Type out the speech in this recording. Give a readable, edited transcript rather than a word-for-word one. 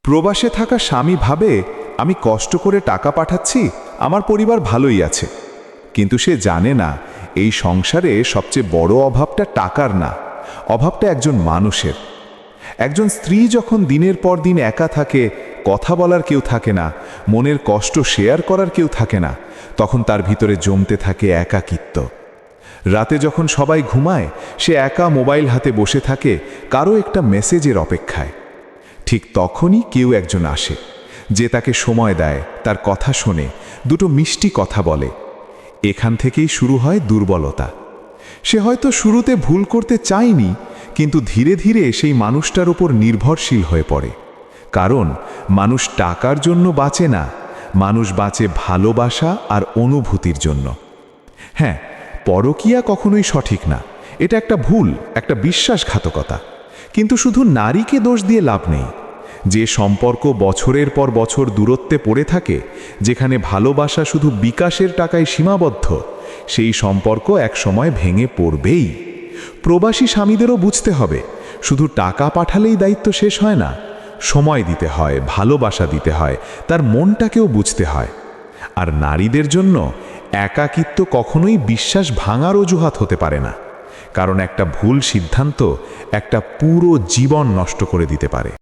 প্রবাসে থাকা স্বামী ভাবে আমি কষ্ট করে টাকা পাঠাচ্ছি, আমার পরিবার ভালোই আছে। কিন্তু সে জানে না এই সংসারে সবচেয়ে বড় অভাবটা টাকার না, অভাবটা একজন মানুষের। একজন স্ত্রী যখন দিনের পর দিন একা থাকে, কথা বলার কেউ থাকে না, মনের কষ্ট শেয়ার করার কেউ থাকে না, তখন তার ভিতরে জমতে থাকে একাকিত্ব। রাতে যখন সবাই ঘুমায়, সে একা মোবাইল হাতে বসে থাকে কারো একটা মেসেজের অপেক্ষায়। ঠিক তখনই কেউ একজন আসে, যে তাকে সময় দেয়, তার কথা শোনে, দুটো মিষ্টি কথা বলে। এখান থেকেই শুরু হয় দুর্বলতা। সে হয়তো শুরুতে ভুল করতে চায়নি, কিন্তু ধীরে ধীরে সেই মানুষটার উপর নির্ভরশীল হয়ে পড়ে। কারণ মানুষ টাকার জন্য বাঁচে না, মানুষ বাঁচে ভালোবাসা আর অনুভূতির জন্য। হ্যাঁ, পরকীয়া কখনোই সঠিক না, এটা একটা ভুল, একটা বিশ্বাসঘাতকতা। কিন্তু শুধু নারীকে দোষ দিয়ে লাভ নেই। যে সম্পর্ক বছরের পর বছর দূরত্বে পড়ে থাকে, যেখানে ভালোবাসা শুধু বিকাশের টাকায় সীমাবদ্ধ, সেই সম্পর্ক একসময় ভেঙে পড়বেই। প্রবাসী স্বামীদেরও বুঝতে হবে, শুধু টাকা পাঠালেই দায়িত্ব শেষ হয় না। সময় দিতে হয়, ভালোবাসা দিতে হয়, তার মনটাকেও বুঝতে হয়। আর নারীদের জন্য একাকিত্ব কখনোই বিশ্বাস ভাঙার অজুহাত হতে পারে না, কারণ একটা ভুল সিদ্ধান্ত একটা পুরো জীবন নষ্ট করে দিতে পারে।